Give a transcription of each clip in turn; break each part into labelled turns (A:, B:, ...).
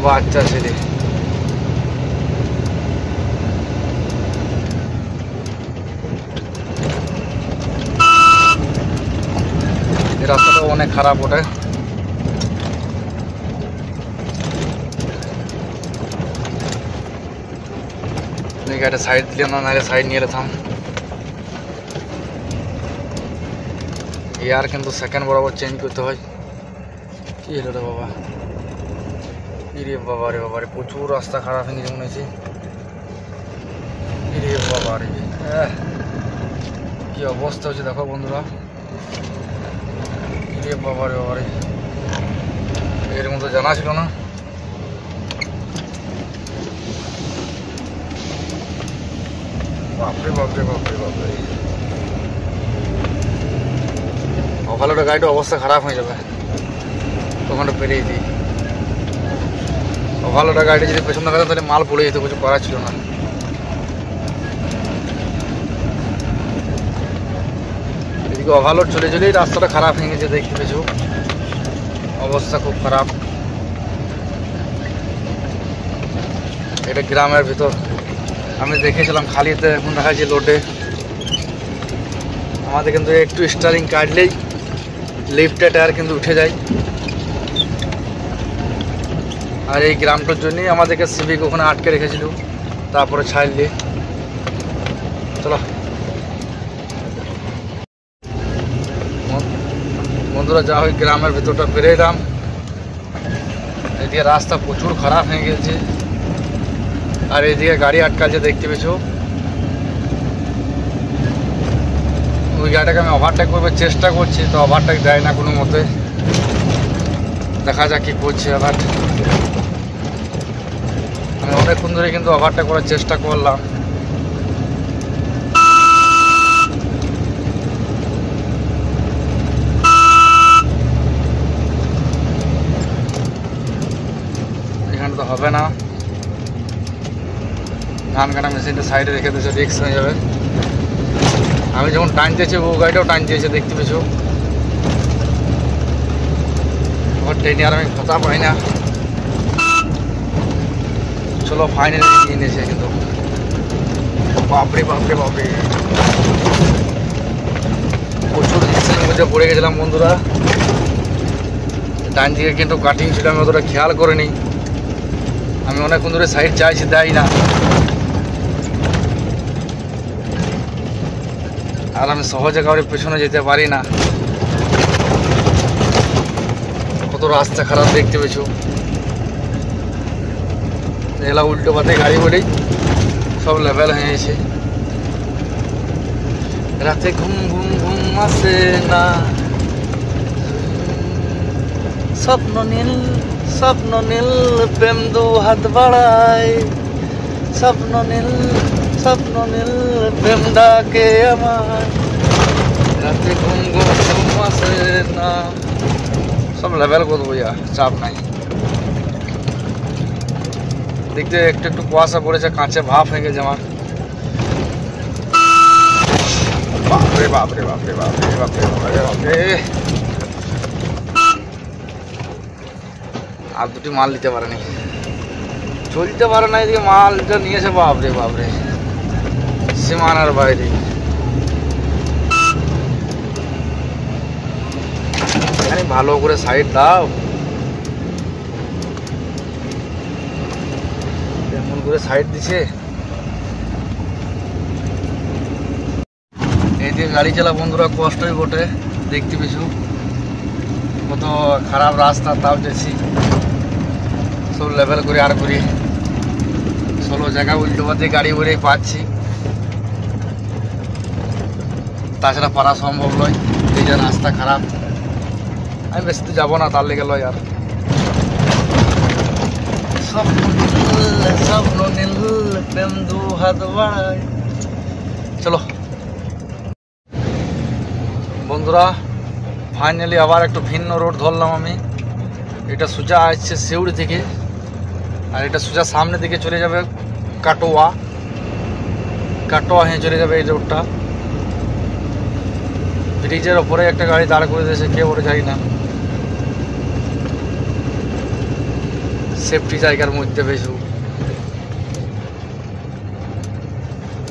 A: বাচ্চা ছেলে। এই রাস্তাটা অনেক খারাপ ওঠে। গাড়িটা সাইড দিলে না, নাহলে সাইড নিয়ে যেতাম। ইয়ার কিন্তু সেকেন্ড বরাবর চেঞ্জ করতে হয়। কি হলো রে বাবা, ইরে বাবা রে বাবা রে, প্রচুর রাস্তা খারাপ হয়ে গেছে মনে হচ্ছে। ইরে বাবা রে, কি অবস্থা হচ্ছে দেখো বন্ধুরা। ইরে বাবা রে বাবা রে, এর মতো জানা ছিল না। বাপরে বাপরে বাপরে বাপরে, ওভালোটা গাড়িটার অবস্থা খারাপ হয়ে যাবে ওখানটা পেরিয়ে দিই। ওভালোটা গাড়িটা যদি পেছন দেখাতাম তাহলে মাল পড়ে যেত, কিছু করার ছিল না। এদিকে ওভালোড চলে চলেই রাস্তাটা খারাপ হয়ে গেছে, দেখতে পেয়েছো অবস্থা খুব খারাপ। এটা গ্রামের ভিতর, আমি দেখেছিলাম খালিতে, এখন দেখা যাচ্ছে লোডে। আমাদের কিন্তু একটু স্টারিং কাটলেই লিফটের টায়ার কিন্তু উঠে যায়। আর এই গ্রামটার জন্যই আমাদেরকে সিভিক ওখানে আটকে রেখেছিল, তারপরে ছাড়লে। চলো বন্ধুরা, যা হয় গ্রামের ভিতরটা পেরে এলাম। এদিকে রাস্তা প্রচুর খারাপ হয়ে গেছে, আর এইদিকে গাড়ি আটকাছে দেখতে পেয়েছো। ওই গাড়িটাকে আমি ওভারটেক করবার চেষ্টা করছি, তো ওভারটেক দেয় না কোনো মতে। দেখা যাক কি করছে। আবার আমি অনেকক্ষণ ধরে কিন্তু ওভারটেক করার চেষ্টা করলাম। এখানে তো হবে না, ধান কাটা মেশিনটা সাইডে রেখে দিয়েছে, রিস্ক হয়ে যাবে। আমি যখন টানতেছি ও গাড়িটাও টানতেছে দেখতে পেয়েছো। ওর ট্রেনে আর আমি কথা পাই না। চলো ফাইনালি নিয়ে নিয়েছে কিন্তু। বাপরে বাপরে বাপরে, প্রচুর রিস্কের মধ্যে পড়ে গেছিলাম বন্ধুরা। ডান দিকে কিন্তু কাটিং ছিল, আমি অতটা খেয়াল করিনি। আমি অনেকক্ষণ ধরে সাইড চাইছি, দেয় না। আর আমি সহজে কাউরে পেছনে যেতে পারি না, কত রাস্তা খারাপ দেখতে পেয়েছো। এলা উল্টো পাতে গাড়ি বলেই সব লেভেল হয়ে গেছে। রাতে ঘুম ঘুম ঘুম আসে না, স্বপ্ন নীল স্বপ্ন নীল, প্রেম দু হাত বাড়ায়। স্বপ্ন নীল স্বপ্ন নীল, প্রেম ডাকে আমার। রাতে ঘুম ঘুম ঘুম আসে না, সব লেভেল করবো, চাপ নাই। দেখতে একটু একটু কুয়াশা পড়েছে, কাঁচে ভাব হয়ে গেছে আমার। বাপরে বাপরে বাপরে বাপরে বাপরে বাপরে বাপরে, আর দুটি মাল নিতে পারেনি, চলতে পারে না। এদিকে মালটা নিয়েছে, বাপরে বাপরে, সীমানার বাইরে। এখানে ভালো করে সাইড দাও, এমন করে সাইড দিছে। এইদিকে গাড়ি চালা বন্ধুরা কষ্টই বটে, দেখতে পেয়েছো কত খারাপ রাস্তা। তাও যাচ্ছি সব লেভেল করে আর করি, 16 জায়গা উল্টো পাতে গাড়ি ভরে পাচ্ছি। তাছাড়া পারা সম্ভব নয়, এই যে রাস্তা খারাপ। আমি বেশি তো যাবো না, তার লেগে লয়। আর স্বপ্ন নীল প্রেম দু হাত বাড়ায়। চলো বন্ধুরা, ফাইনালি আবার একটু ভিন্ন রোড ধরলাম আমি। এটা সোজা আসছে সিউড়ি থেকে, আর এটা সোজা সামনে দিকে চলে যাবে কাটোয়া। কাটোয়া হয়ে চলে যাবে এই রোডটা। ব্রিজের ওপরে একটা গাড়ি দাঁড় করে দিয়েছে, কে ওরে যাই না। সেফটি জায়গার মধ্যে বেশু।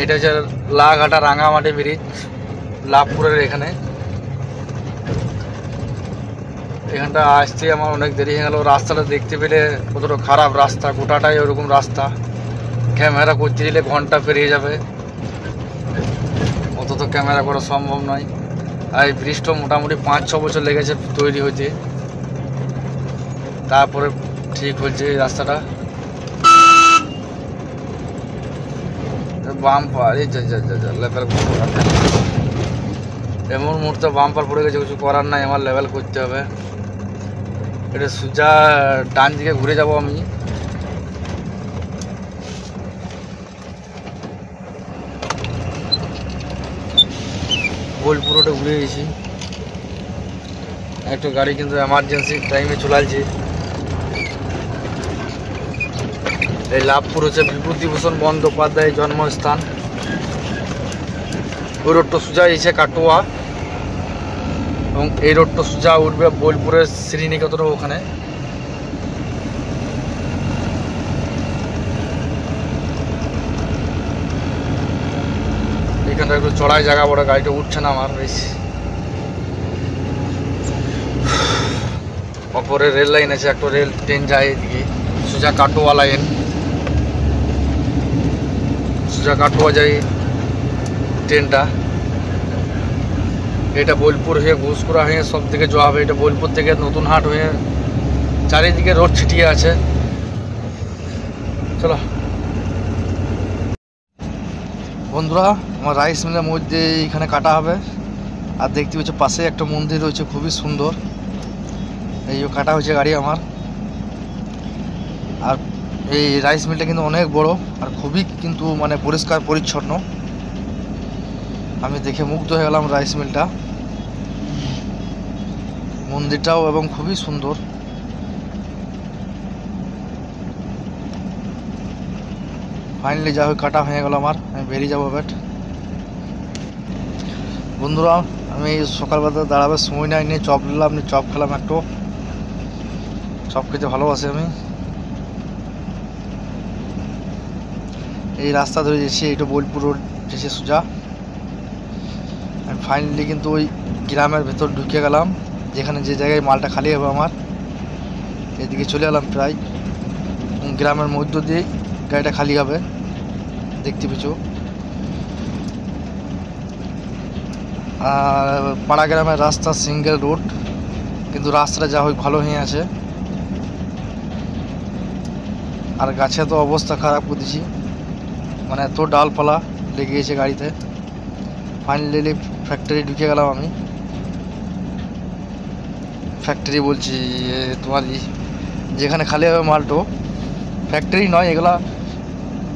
A: এটা হচ্ছে লাঘাটা রাঙামাটি ব্রিজ, লাভপুরের এখানে। এখানটা আসতে আমার অনেক দেরি হয়ে গেল। রাস্তাটা দেখতে পেলে কতটা খারাপ রাস্তা, গোটাটাই ওরকম রাস্তা। ক্যামেরা করতে দিলে ঘন্টা পেরিয়ে যাবে, অত তো ক্যামেরা করা সম্ভব নয়। আর এই ব্রিজটা মোটামুটি 5-6 বছর লেগেছে তৈরি হইতে, তারপরে ঠিক হয়েছে এই রাস্তাটা। বাম্পার এই লেভেল এমন মুহূর্তে বাম্পার পড়ে গেছে, কিছু করার নাই, আমার লেভেল করতে হবে। এটা সোজা ডান দিকে ঘুরে যাব আমি। বোলপুরোটা ঘুরে গেছি। একটা গাড়ি কিন্তু এমার্জেন্সি টাইমে চলালছে। এই লাভপুর হচ্ছে বিভূতিভূষণ বন্দ্যোপাধ্যায়ের জন্মস্থান। ওই রোডটা সোজা এসে কাটোয়া, এবং এই রোডটা সোজা উঠবে বোলপুরের শ্রীনিকেতন। ওখানে এখানটা একটু চড়াই জায়গা, বড় গাড়িটা উঠছে না আমার বেশ। অপরে রেল লাইন আছে, একটা রেল ট্রেন যায় এদিকে সোজা কাটোয়া লাইন, সোজা কাটোয়া যায় ট্রেনটা। এটা বোলপুর হয়ে ঘুষকুড়া হয়ে সব দিকে যাওয়া হবে। এটা বোলপুর থেকে নতুন হাট হয়ে চারিদিকে রোড ছিটিয়ে আছে। চলো বন্ধুরা, আমার রাইস মিলের মধ্যে এখানে কাটা হবে। আর দেখতে পাচ্ছ পাশে একটা মন্দির রয়েছে, খুবই সুন্দর। এই কাটা হয়েছে গাড়ি আমার। আর এই রাইস মিলটা কিন্তু অনেক বড় আর খুবই কিন্তু মানে পরিষ্কার পরিচ্ছন্ন। আমি দেখে মুগ্ধ হয়ে গেলাম রাইস মিলটা, মন্দিরটাও এবং খুবই সুন্দর। ফাইনালি যা হোক কাটা হয়ে গেল আমার, আমি বেরিয়ে যাবো বেট। বন্ধুরা, আমি সকালবেলা দাঁড়াবার সময় নাই, নিয়ে চপ নিলাম, চপ খেলাম একটু। চপ খেতে ভালোবাসি আমি। এই রাস্তা ধরে যাচ্ছি, এইটা বোলপুর রোড যেছে সোজা। আমি ফাইনালি কিন্তু ওই গ্রামের ভেতর ঢুকে গেলাম, যেখানে যে জায়গায় মালটা খালি হবে আমার। এদিকে চলে এলাম প্রায়, গ্রামের মধ্য দিয়েই গাড়িটা খালি হবে দেখতে পিছু। আর পাড়া গ্রামের রাস্তা সিঙ্গেল রোড, কিন্তু রাস্তাটা যা হোক ভালো হয়ে আছে। আর গাছে তো অবস্থা খারাপ করে দিছি, মানে এত ডালপালা লেগে গেছে গাড়িতে। ফাইনালি ফ্যাক্টরি ঢুকে গেলাম আমি। ফ্যাক্টরি বলছি তোমার যেখানে খালি হবে মালটো, ফ্যাক্টরি নয় এগুলা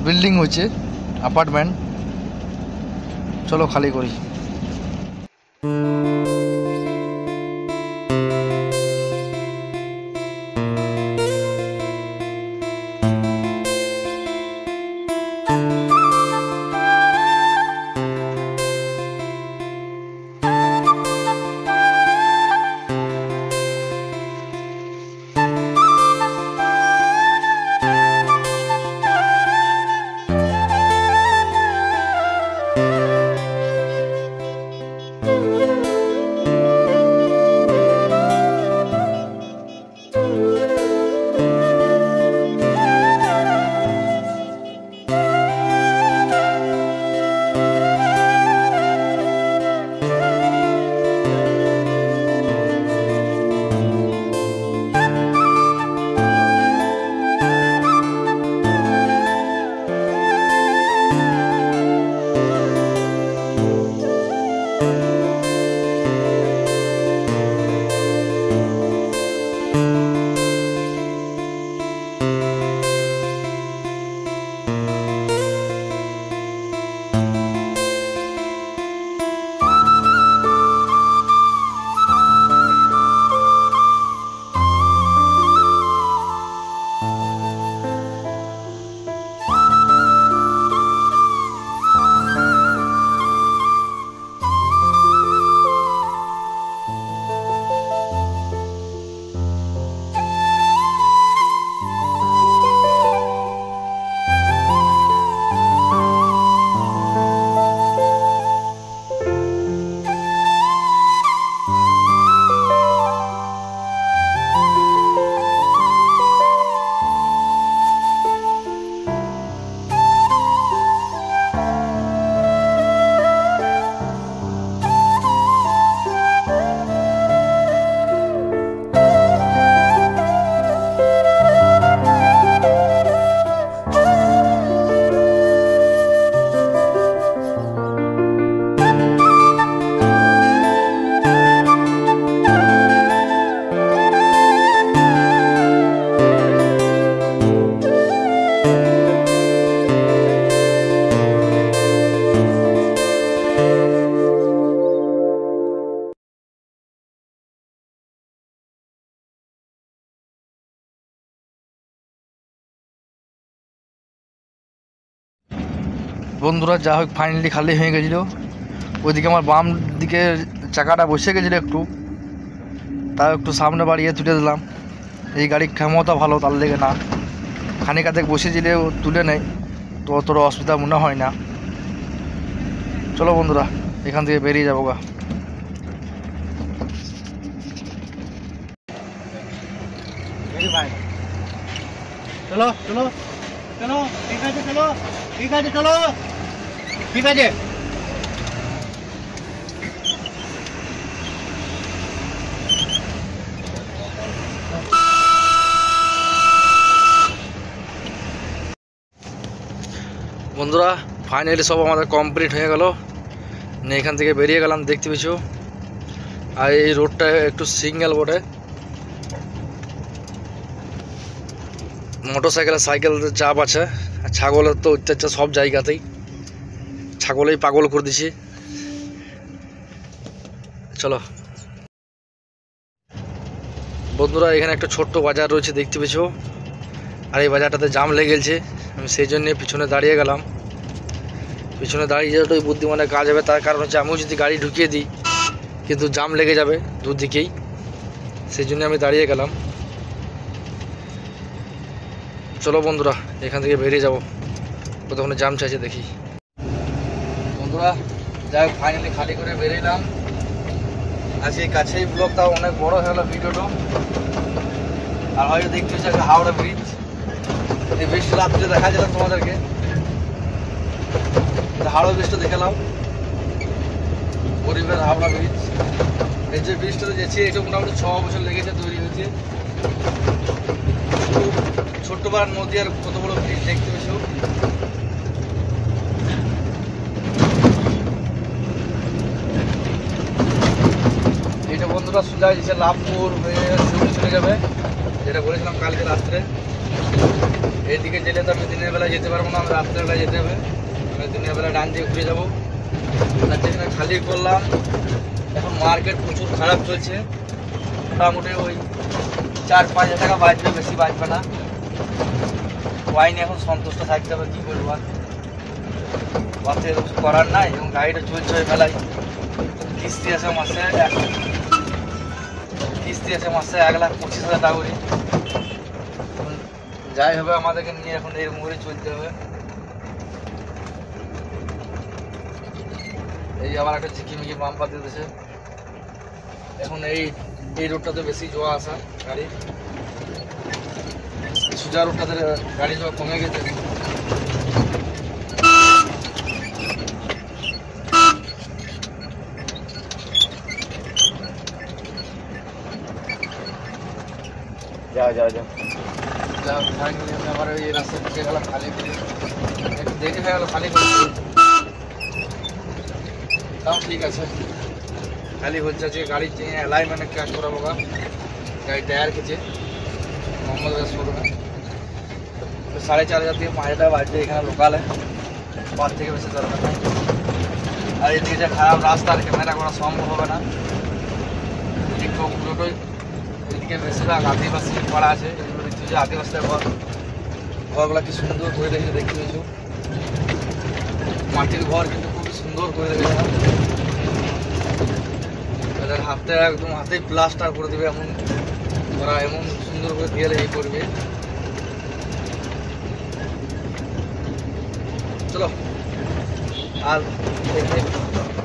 A: বিল্ডিং হচ্ছে, অ্যাপার্টমেন্ট। চলো খালি করি। বন্ধুরা যা হোক ফাইনালি খালি হয়ে গেছিল। ওইদিকে আমার বাম দিকে চাকাটা বসে গেছিলো একটু, তাও একটু সামনে বাড়িয়ে তুলে দিলাম। এই গাড়ির ক্ষমতা ভালো, তার লেগে না, খানিক আধেক বসে দিলে তুলে নেয়, তো অতটা অসুবিধা মনে হয় না। চলো বন্ধুরা এখান থেকে বেরিয়ে যাবো গা। চলো চলো চলো, ঠিক আছে, চলো ঠিক আছে, চলো ঠিক আছে। বন্ধুরা ফাইনালি সব আমাদের কমপ্লিট হয়ে গেল, এখান থেকে বেরিয়ে গেলাম দেখতে পেয়েছো। আর এই রোডটা একটু সিঙ্গেল বটে, মোটর সাইকেল সাইকেলের চাপ আছে, আর ছাগলের তো অত্যাচার সব জায়গাতেই, ছাগলেই পাগল করে দিছি। চলো বন্ধুরা এখানে একটা ছোট্ট বাজার রয়েছে দেখতে পেয়েছো, আর এই বাজারটাতে জাম লেগে গেছে, আমি সেই জন্যে পিছনে দাঁড়িয়ে গেলাম। পিছনে দাঁড়িয়ে যাওয়াটাই বুদ্ধিমানের কাজ হবে, তার কারণ হচ্ছে আমিও যদি গাড়ি ঢুকিয়ে দিই কিন্তু জাম লেগে যাবে দুদিকেই, সেই জন্য আমি দাঁড়িয়ে গেলাম। চলো বন্ধুরা এখান থেকে বেরিয়ে যাবো, কতক্ষণে জাম চাইছে দেখি। বন্ধুরা যাই হোক ফাইনালি খালি করে বেরিয়েলাম। আজকে কাছেই ব্লগটা অনেক বড় হয়ে গেলো ভিডিওটা। আর হয়তো দেখতে হচ্ছে হাওড়া ব্রিজ, এই ব্রিজটা রাত্রে দেখা যেত তোমাদেরকে, হাওড়া ব্রিজটা দেখালাম, গরিবের হাওড়া ব্রিজ। এই যে ব্রিজটাতে যেছি এটা মোটামুটি 6 বছর লেগেছে তৈরি হয়েছে। ছোট্ট পাড়ার নদী আর কত বড় ব্রিজ দেখতে পেয়েছো। এইটা বন্ধুরা সোজা যেছে লাভপুর হয়ে চলে যাবে, যেটা বলেছিলাম কালকে রাত্রে। এইদিকে গেলে তো আমি দিনের বেলায় যেতে পারবো না, আমি রাত্রের বেলায় যেতে হবে। আমি দিনের বেলা ডান দিকে ঘুরে যাবো। যেখানে খালি করলাম, এখন মার্কেট প্রচুর খারাপ চলছে, মোটামুটি ওই 4-5 হাজার টাকা বাঁচবে, বেশি বাঁচবে না। ওয়াইনে এখন সন্তুষ্ট থাকতে হবে, কী করবো আর, বাসে কিছু করার নাই। এবং গাড়িটা চলছে ওই বেলায়, কিস্তি আছে মাসে 1,25,000 টাকা করে। যাই হবে আমাদেরকে নিয়ে এখন এর মুহূর্তে চলতে হবে। এই আবার একটা ঝিকিমিকি বাম্পার দিতেছে। এখন এই রোডটাতে বেশি যাওয়া আসা গাড়ি, সোজা রোডটাতে গাড়ি যাওয়া কমে গেছে। আমার এই রাস্তা ঢুকে গেলাম খালি করে, একটু দেখে হয়ে গেল খালি করে, তাও ঠিক আছে। খালি হচ্ছে যে গাড়ি অ্যালাইনমেন্টে কাজ করাবো, গাড়ি টায়ার খেয়েছে মোহাম্মদ শোরুমে। 4,500 থেকে 5,000 টাকা বাজছে এখানে লোকালে, 5 থেকে বেশি দরকার নেই। আর এদিকে যে খারাপ রাস্তা, আর ক্যামেরা করা সম্ভব হবে না। একটু পুরোটাই এদিকে বেশিরভাগ আদিবাসী পাড়া আছে, এগুলো দেখতে হচ্ছে আদিবাসীদের ঘরগুলো কি সুন্দর করে রেখেছে দেখতে পেয়েছো। মাটির ঘর কিন্তু খুবই সুন্দর করে রেখেছে, এদের হাতে একদম হাতেই প্লাস্টার করে দেবে, এমন ওরা এমন সুন্দর করে দিয়ে এই করবে। চলো আর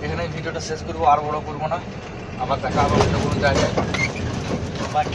A: এখানে ভিডিওটা শেষ করবো, আর বড় করবো না, আবার দেখা আবার অন্য কোনো জায়গায়। বাই।